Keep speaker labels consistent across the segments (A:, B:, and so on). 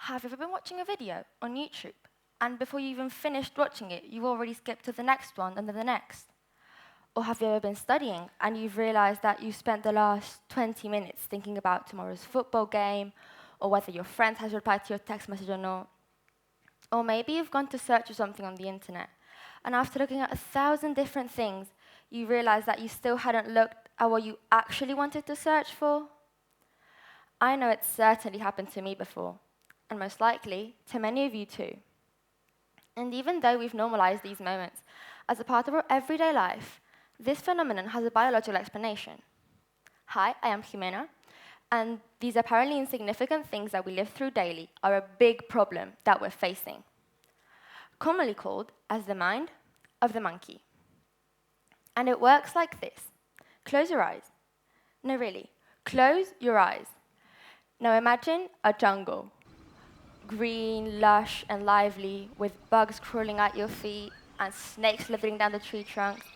A: Have you ever been watching a video on YouTube, and before you even finished watching it, you've already skipped to the next one and then the next? Or have you ever been studying, and you've realized that you spent the last 20 minutes thinking about tomorrow's football game, or whether your friend has replied to your text message or not? Or maybe you've gone to search for something on the internet, and after looking at 1,000 different things, you realize that you still hadn't looked at what you actually wanted to search for? I know it's certainly happened to me before, and most likely to many of you too. And even though we've normalized these moments as a part of our everyday life, this phenomenon has a biological explanation. Hi, I am Jimena, and these apparently insignificant things that we live through daily are a big problem that we're facing, commonly called as the mind of the monkey. And it works like this. Close your eyes. No, really. Close your eyes. Now imagine a jungle. Green, lush, and lively, with bugs crawling at your feet, and snakes slithering down the tree trunks,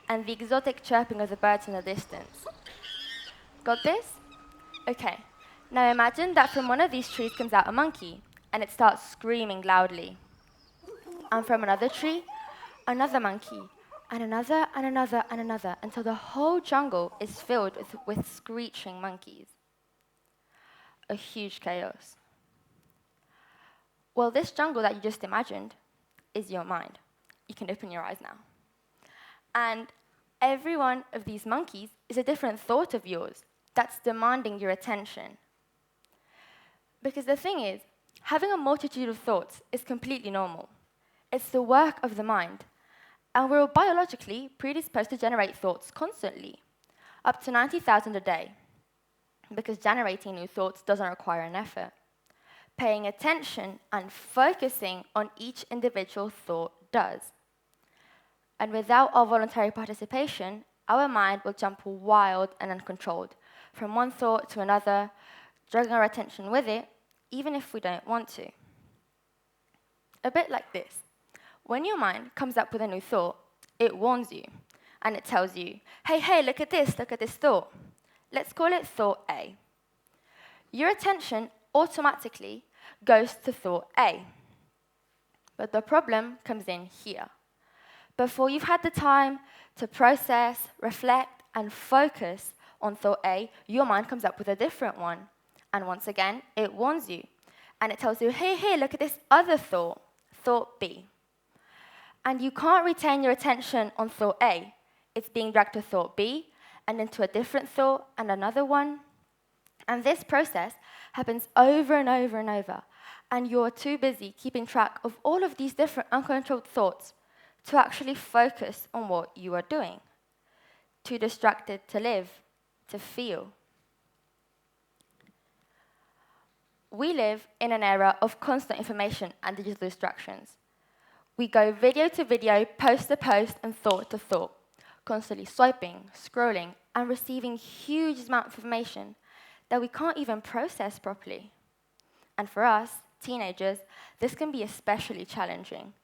A: and the exotic chirping of the birds in the distance. Got this? Okay. Now imagine that from one of these trees comes out a monkey, and it starts screaming loudly. And from another tree, another monkey, and another, and another, and another, until the whole jungle is filled with screeching monkeys. A huge chaos. Well, this jungle that you just imagined is your mind. You can open your eyes now. And every one of these monkeys is a different thought of yours that's demanding your attention. Because the thing is, having a multitude of thoughts is completely normal. It's the work of the mind. And we're biologically predisposed to generate thoughts constantly, up to 90,000 a day, because generating new thoughts doesn't require an effort. Paying attention and focusing on each individual thought does. And without our voluntary participation, our mind will jump wild and uncontrolled, from one thought to another, dragging our attention with it, even if we don't want to. A bit like this. When your mind comes up with a new thought, it warns you, and it tells you, hey, look at this thought. Let's call it thought A. Your attention automatically goes to thought A. But the problem comes in here. Before you've had the time to process, reflect, and focus on thought A, your mind comes up with a different one. And once again, it warns you. And it tells you, hey, look at this other thought, thought B. And you can't retain your attention on thought A. It's being dragged to thought B, and into a different thought, and another one. And this process happens over and over and over. And you're too busy keeping track of all of these different uncontrolled thoughts to actually focus on what you are doing. Too distracted to live, to feel. We live in an era of constant information and digital distractions. We go video to video, post to post, and thought to thought, constantly swiping, scrolling, and receiving huge amounts of information that we can't even process properly. And for us, teenagers, this can be especially challenging,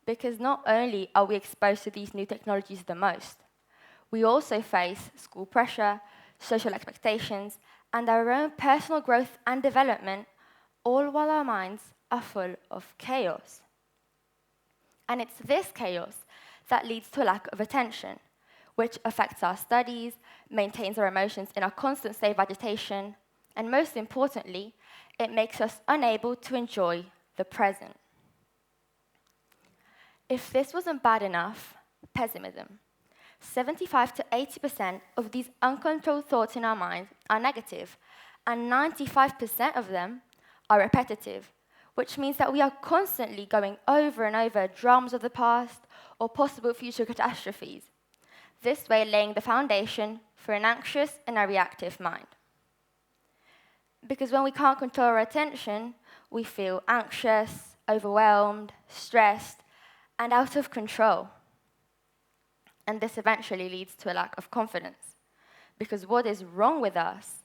A: because not only are we exposed to these new technologies the most, we also face school pressure, social expectations, and our own personal growth and development, all while our minds are full of chaos. And it's this chaos that leads to a lack of attention, which affects our studies, maintains our emotions in a constant state of agitation, and most importantly, it makes us unable to enjoy the present. If this wasn't bad enough, pessimism. 75 to 80% of these uncontrolled thoughts in our mind are negative, and 95% of them are repetitive, which means that we are constantly going over and over dramas of the past or possible future catastrophes, this way laying the foundation for an anxious and a reactive mind. Because when we can't control our attention, we feel anxious, overwhelmed, stressed, and out of control. And this eventually leads to a lack of confidence. Because what is wrong with us?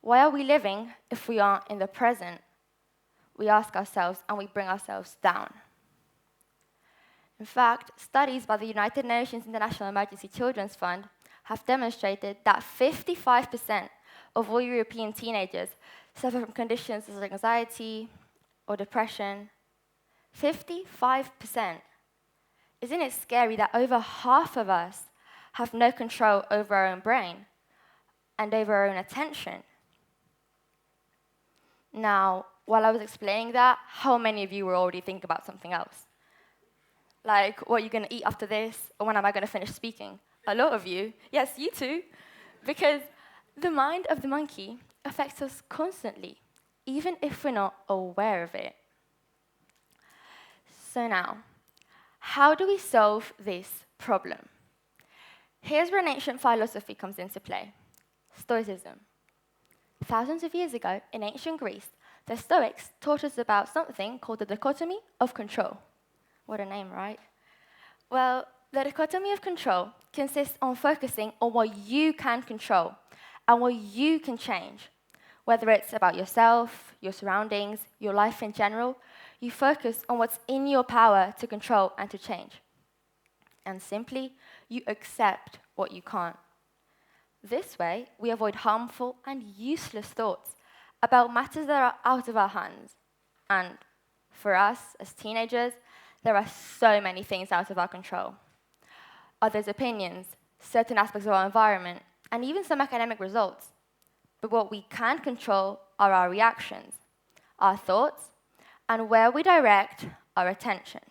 A: Why are we living if we aren't in the present? We ask ourselves and we bring ourselves down. In fact, studies by the United Nations International Emergency Children's Fund have demonstrated that 55% of all European teenagers suffer from conditions such as anxiety or depression. 55%. Isn't it scary that over half of us have no control over our own brain and over our own attention? Now, while I was explaining that, how many of you were already thinking about something else? Like, what are you going to eat after this? Or when am I going to finish speaking? A lot of you. Yes, you too. Because the mind of the monkey affects us constantly, even if we're not aware of it. So now, how do we solve this problem? Here's where an ancient philosophy comes into play: stoicism. Thousands of years ago, in ancient Greece, the Stoics taught us about something called the dichotomy of control. What a name, right? Well, the dichotomy of control consists on focusing on what you can control and what you can change. Whether it's about yourself, your surroundings, your life in general, you focus on what's in your power to control and to change. And simply, you accept what you can't. This way, we avoid harmful and useless thoughts about matters that are out of our hands. And for us, as teenagers, there are so many things out of our control. Others' opinions, certain aspects of our environment, and even some academic results. But what we can control are our reactions, our thoughts, and where we direct our attention.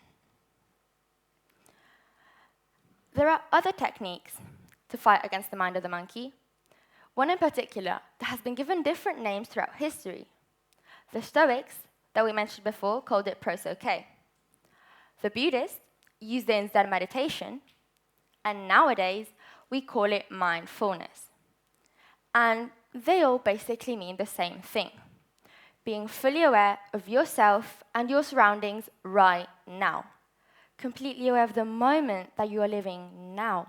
A: There are other techniques to fight against the mind of the monkey. One in particular that has been given different names throughout history. The Stoics, that we mentioned before, called it prosoke. The Buddhists used it in Zen meditation, and nowadays we call it mindfulness. And they all basically mean the same thing: being fully aware of yourself and your surroundings right now, completely aware of the moment that you are living now.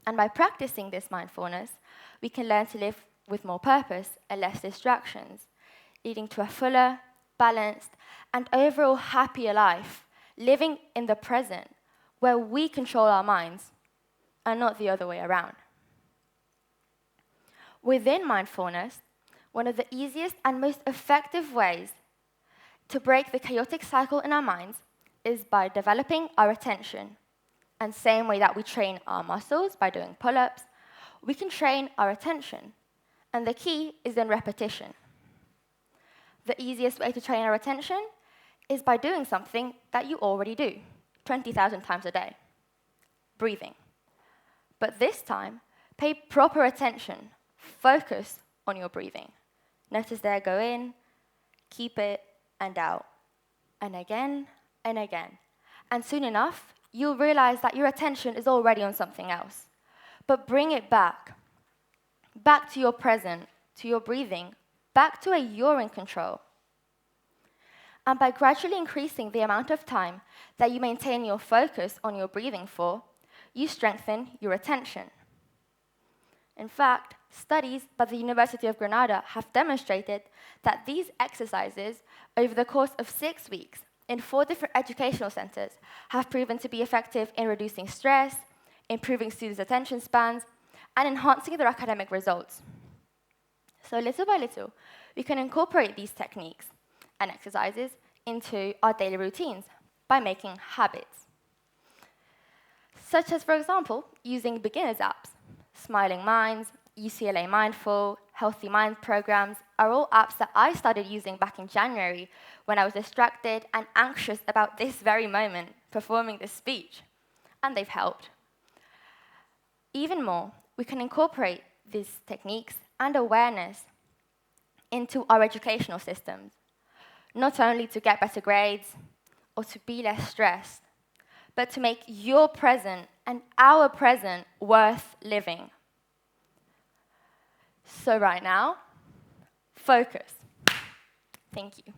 A: And by practicing this mindfulness, we can learn to live with more purpose and less distractions, leading to a fuller, balanced, and overall happier life, living in the present, where we control our minds, and not the other way around. Within mindfulness, one of the easiest and most effective ways to break the chaotic cycle in our minds is by developing our attention. And same way that we train our muscles by doing pull-ups, we can train our attention. And the key is in repetition. The easiest way to train our attention is by doing something that you already do 20,000 times a day: breathing. But this time, pay proper attention. Focus on your breathing. Notice there, go in, keep it, and out. And again, and again. And soon enough, you'll realize that your attention is already on something else. But bring it back. Back to your present, to your breathing, back to where you're in control. And by gradually increasing the amount of time that you maintain your focus on your breathing for, you strengthen your attention. In fact, studies by the University of Granada have demonstrated that these exercises, over the course of 6 weeks, in 4 different educational centers, have proven to be effective in reducing stress, improving students' attention spans, and enhancing their academic results. So little by little, we can incorporate these techniques and exercises into our daily routines by making habits. Such as, for example, using beginners apps. Smiling Minds, UCLA Mindful, Healthy Mind programs are all apps that I started using back in January when I was distracted and anxious about this very moment, performing this speech. And they've helped. Even more, we can incorporate these techniques and awareness into our educational systems, not only to get better grades or to be less stressed, but to make your present and our present worth living. So right now, focus. Thank you.